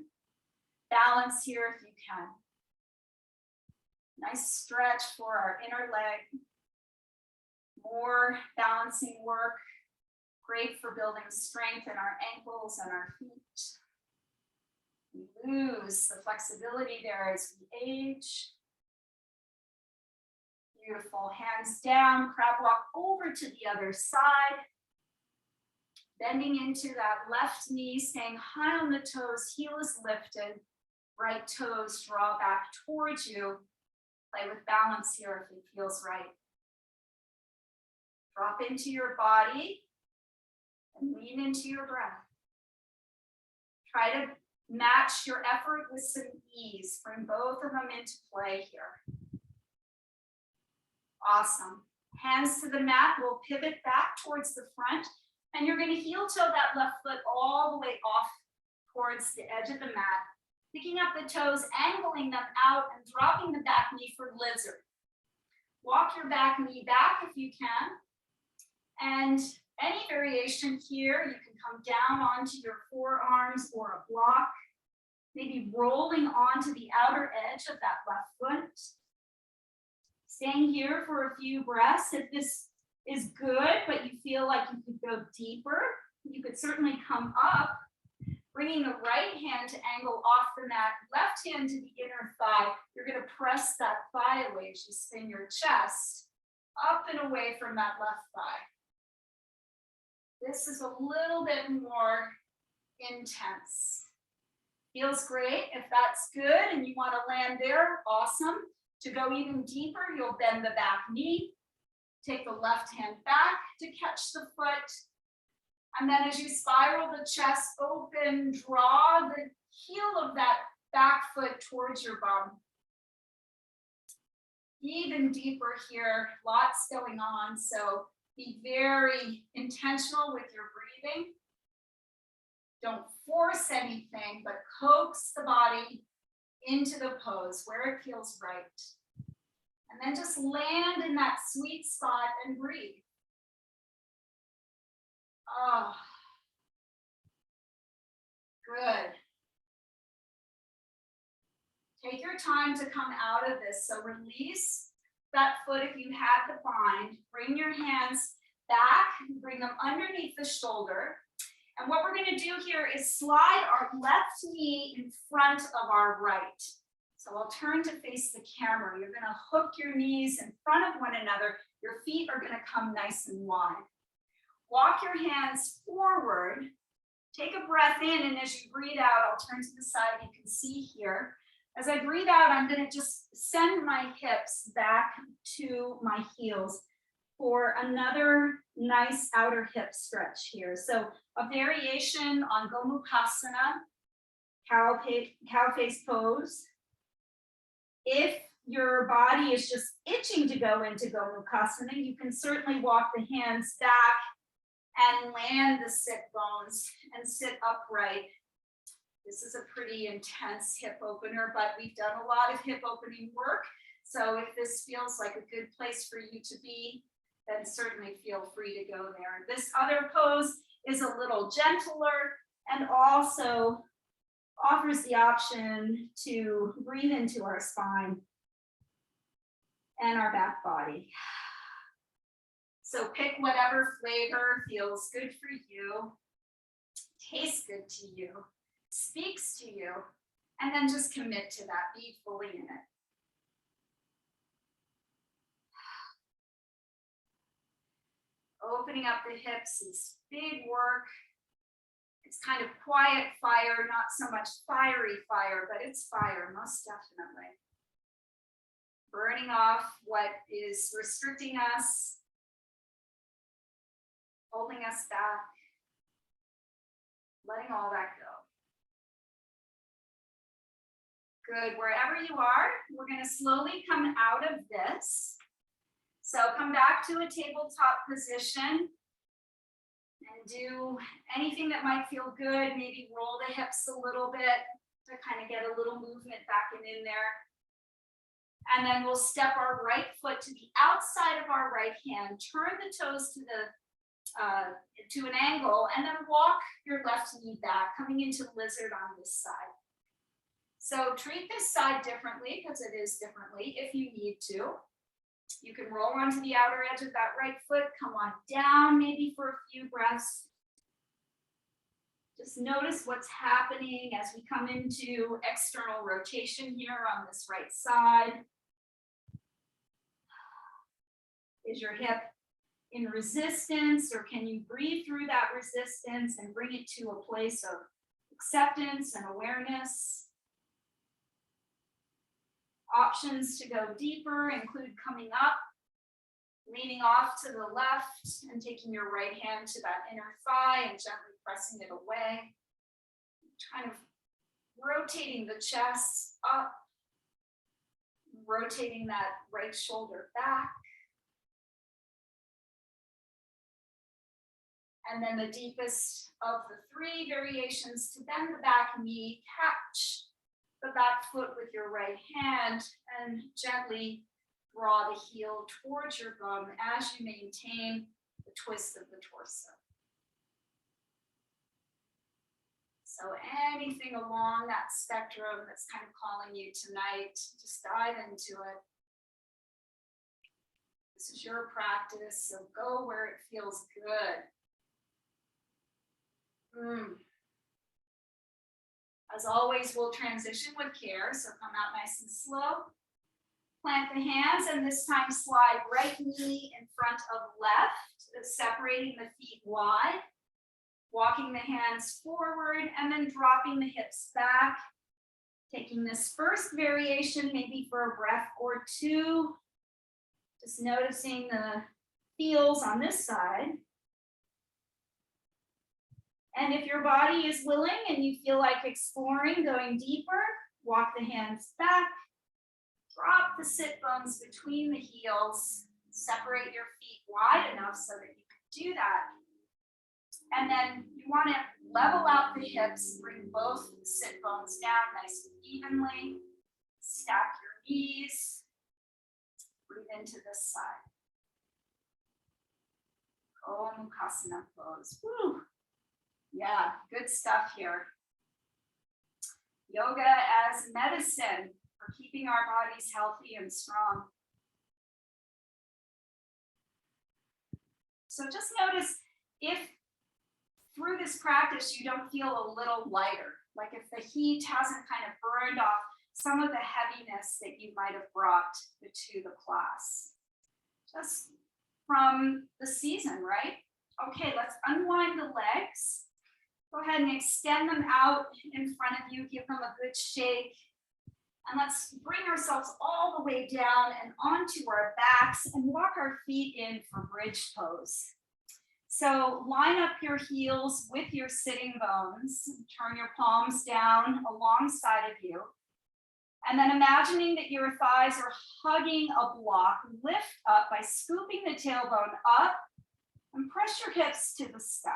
Balance here if you can. Nice stretch for our inner leg. More balancing work. Great for building strength in our ankles and our feet. We lose the flexibility there as we age. Beautiful. Hands down, crab walk over to the other side. Bending into that left knee, staying high on the toes, heel is lifted. Right toes draw back towards you. Play with balance here if it feels right. Drop into your body and lean into your breath. Try to match your effort with some ease. Bring both of them into play here. Awesome. Hands to the mat. We'll pivot back towards the front. And you're going to heel toe that left foot all the way off towards the edge of the mat. Picking up the toes, angling them out, and dropping the back knee for lizard. Walk your back knee back if you can. And any variation here, you can come down onto your forearms or a block. Maybe rolling onto the outer edge of that left foot. Staying here for a few breaths. If this is good, but you feel like you could go deeper, you could certainly come up, bringing the right hand to angle off the mat, left hand to the inner thigh. You're going to press that thigh away as you spin your chest up and away from that left thigh. This is a little bit more intense. Feels great. If that's good and you want to land there, awesome. To go even deeper, you'll bend the back knee. Take the left hand back to catch the foot. And then as you spiral the chest open, draw the heel of that back foot towards your bum. Even deeper here, lots going on. So be very intentional with your breathing. Don't force anything, but coax the body into the pose where it feels right. And then just land in that sweet spot and breathe. Oh, good. Take your time to come out of this. So release that foot if you had the bind. Bring your hands back, bring them underneath the shoulder. And what we're going to do here is slide our left knee in front of our right. So I'll turn to face the camera. You're going to hook your knees in front of one another. Your feet are going to come nice and wide. Walk your hands forward. Take a breath in, and as you breathe out, I'll turn to the side. You can see here. As I breathe out, I'm going to just send my hips back to my heels for another nice outer hip stretch here. So a variation on Gomukhasana, cow face pose. If your body is just itching to go into Gomukhasana, you can certainly walk the hands back and land the sit bones and sit upright. This is a pretty intense hip opener, but we've done a lot of hip opening work. So if this feels like a good place for you to be, then certainly feel free to go there. This other pose is a little gentler and also offers the option to breathe into our spine and our back body. So pick whatever flavor feels good for you, tastes good to you, speaks to you, and then just commit to that. Be fully in it. Opening up the hips is big work. It's kind of quiet fire, not so much fiery fire, but it's fire, most definitely. Burning off what is restricting us, holding us back, letting all that go. Good, wherever you are, we're going to slowly come out of this. So come back to a tabletop position and do anything that might feel good. Maybe roll the hips a little bit to kind of get a little movement back in there. And then we'll step our right foot to the outside of our right hand, turn the toes to an angle, and then walk your left knee back, coming into lizard on this side. So treat this side differently, because it is differently if you need to. You can roll onto the outer edge of that right foot, come on down maybe for a few breaths. Just notice what's happening as we come into external rotation here on this right side. Is your hip in resistance, or can you breathe through that resistance and bring it to a place of acceptance and awareness? Options to go deeper include coming up, leaning off to the left and taking your right hand to that inner thigh and gently pressing it away. Kind of rotating the chest up, rotating that right shoulder back. And then the deepest of the three variations, to bend the back knee, catch the back foot with your right hand and gently draw the heel towards your bum as you maintain the twist of the torso. So anything along that spectrum that's kind of calling you tonight, just dive into it. This is your practice, so go where it feels good. As always, we'll transition with care, so come out nice and slow. Plant the hands, and this time slide right knee in front of left, separating the feet wide. Walking the hands forward and then dropping the hips back. Taking this first variation maybe for a breath or two. Just noticing the feels on this side. And if your body is willing and you feel like exploring, going deeper, walk the hands back. Drop the sit bones between the heels. Separate your feet wide enough so that you can do that. And then you want to level out the hips, bring both sit bones down nice and evenly. Stack your knees. Breathe into this side. Mukasana pose. Woo. Yeah, good stuff here. Yoga as medicine for keeping our bodies healthy and strong. So just notice if through this practice you don't feel a little lighter, like if the heat hasn't kind of burned off some of the heaviness that you might have brought to the class. Just from the season, right? Okay, let's unwind the legs. Go ahead and extend them out in front of you. Give them a good shake. And let's bring ourselves all the way down and onto our backs and walk our feet in for bridge pose. So line up your heels with your sitting bones. Turn your palms down alongside of you. And then imagining that your thighs are hugging a block, lift up by scooping the tailbone up and press your hips to the sky.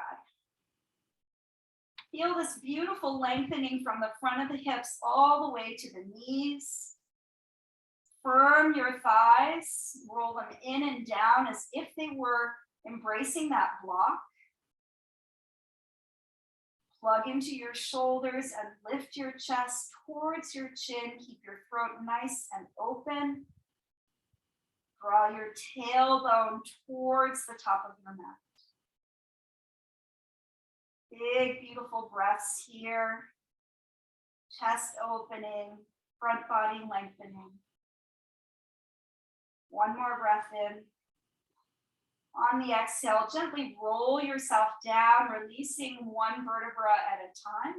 Feel this beautiful lengthening from the front of the hips all the way to the knees. Firm your thighs, roll them in and down as if they were embracing that block. Plug into your shoulders and lift your chest towards your chin. Keep your throat nice and open. Draw your tailbone towards the top of your mat. Big, beautiful breaths here. Chest opening, front body lengthening. One more breath in. On the exhale, gently roll yourself down, releasing one vertebra at a time.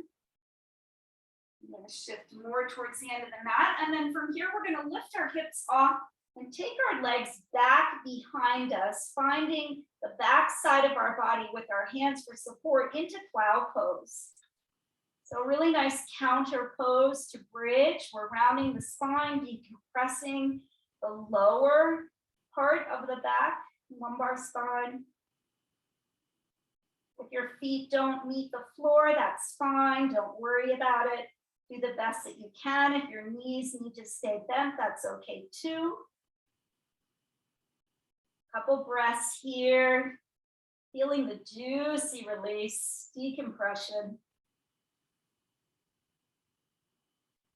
I'm going to shift more towards the end of the mat. And then from here, we're going to lift our hips off and take our legs back behind us, finding the back side of our body with our hands for support into plow pose. So a really nice counter pose to bridge. We're rounding the spine, decompressing the lower part of the back, lumbar spine. If your feet don't meet the floor, that's fine. Don't worry about it. Do the best that you can. If your knees need to stay bent, that's okay too. Couple breaths here. Feeling the juicy release, decompression.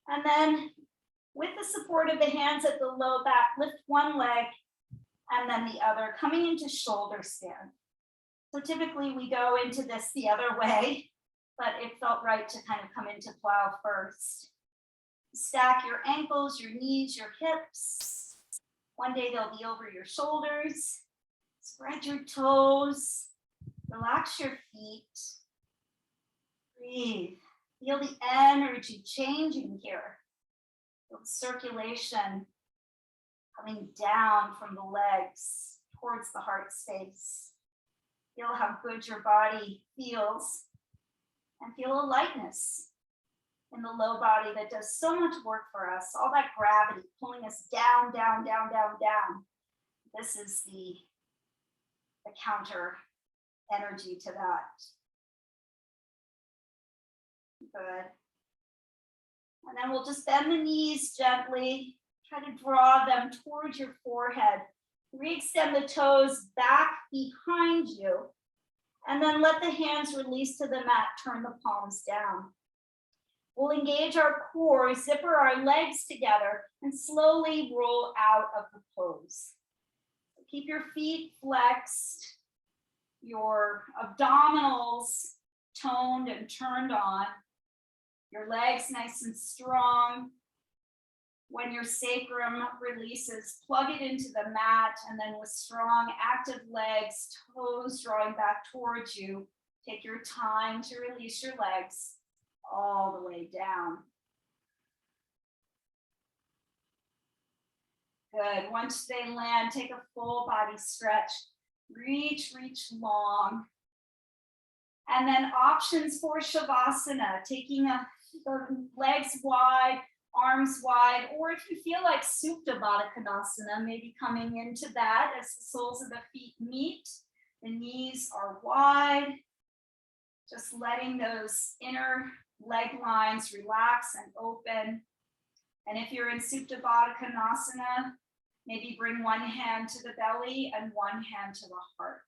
And then with the support of the hands at the low back, lift one leg and then the other, coming into shoulder stand. So typically we go into this the other way, but it felt right to kind of come into plow first. Stack your ankles, your knees, your hips. One day they'll be over your shoulders. Spread your toes. Relax your feet. Breathe. Feel the energy changing here. Feel the circulation coming down from the legs towards the heart space. Feel how good your body feels and feel a lightness in the low body that does so much work for us. All that gravity pulling us down, down, down, down, down. This is the counter energy to that. Good. And then we'll just bend the knees gently. Try to draw them towards your forehead. Re-extend the toes back behind you. And then let the hands release to the mat. Turn the palms down. We'll engage our core, zipper our legs together, and slowly roll out of the pose. Keep your feet flexed, your abdominals toned and turned on, your legs nice and strong. When your sacrum releases, plug it into the mat, and then with strong, active legs, toes drawing back towards you, Take your time to release your legs all the way down. Good. Once they land, take a full body stretch. Reach long. And then options for Shavasana, taking the legs wide, arms wide, or if you feel like Supta Baddha Konasana, maybe coming into that as the soles of the feet meet, the knees are wide, just letting those inner leg lines relax and open. And if you're in Supta Baddha Konasana, maybe bring one hand to the belly and one hand to the heart.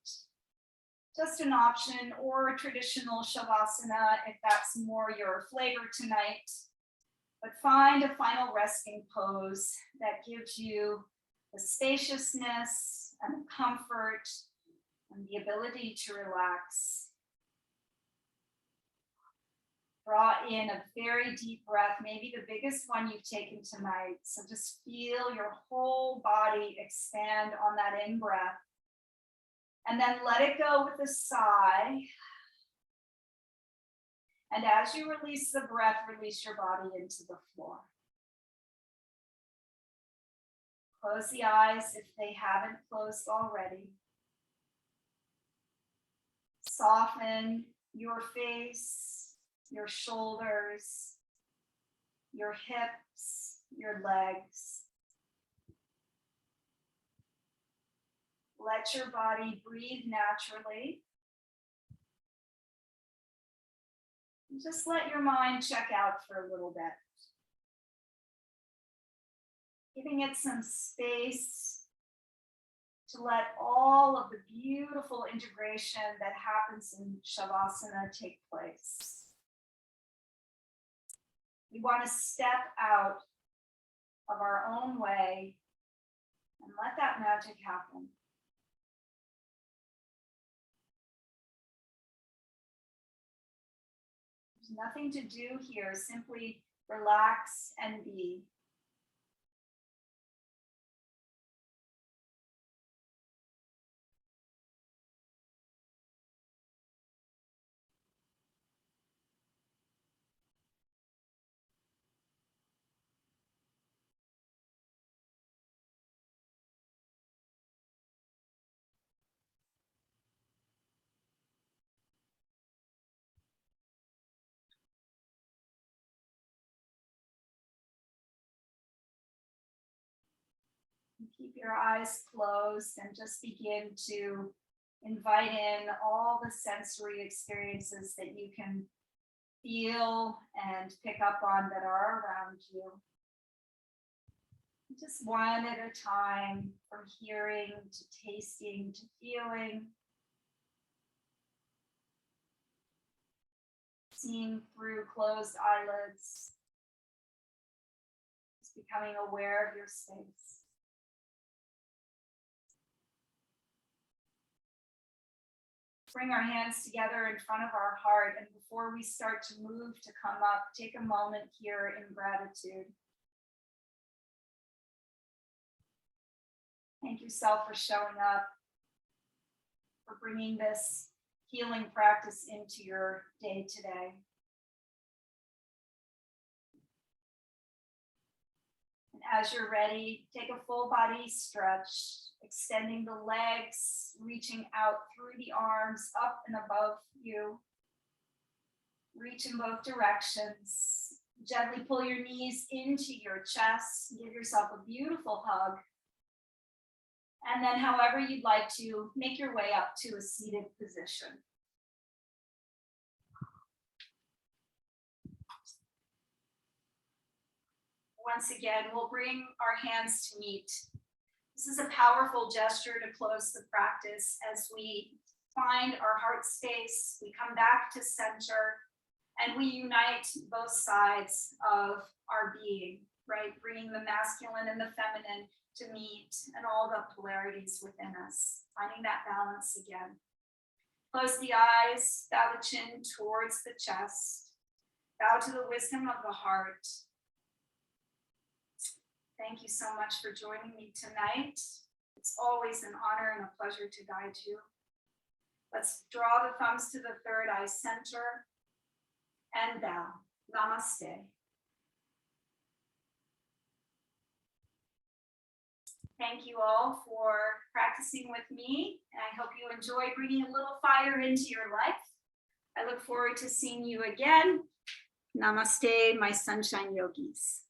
Just an option, or traditional Shavasana if that's more your flavor tonight. But find a final resting pose that gives you the spaciousness and the comfort and the ability to relax. Draw in a very deep breath, maybe the biggest one you've taken tonight. So just feel your whole body expand on that in-breath. And then let it go with a sigh. And as you release the breath, release your body into the floor. Close the eyes if they haven't closed already. Soften your face, your shoulders, your hips, your legs. Let your body breathe naturally. And just let your mind check out for a little bit. Giving it some space to let all of the beautiful integration that happens in Shavasana take place. We want to step out of our own way and let that magic happen. There's nothing to do here, simply relax and be. Keep your eyes closed and just begin to invite in all the sensory experiences that you can feel and pick up on that are around you. Just one at a time, from hearing to tasting to feeling. Seeing through closed eyelids. Just becoming aware of your space. Bring our hands together in front of our heart, and before we start to move to come up, take a moment here in gratitude. Thank yourself for showing up, for bringing this healing practice into your day today. And as you're ready, take a full body stretch, extending the legs, reaching out through the arms, up and above you. Reach in both directions. Gently pull your knees into your chest. Give yourself a beautiful hug. And then however you'd like to, make your way up to a seated position. Once again, we'll bring our hands to meet. This is a powerful gesture to close the practice as we find our heart space, we come back to center, and we unite both sides of our being, right? Bringing the masculine and the feminine to meet and all the polarities within us, finding that balance again. Close the eyes, bow the chin towards the chest, bow to the wisdom of the heart. Thank you so much for joining me tonight. It's always an honor and a pleasure to guide you. Let's draw the thumbs to the third eye center and bow. Namaste. Thank you all for practicing with me. And I hope you enjoy bringing a little fire into your life. I look forward to seeing you again. Namaste, my sunshine yogis.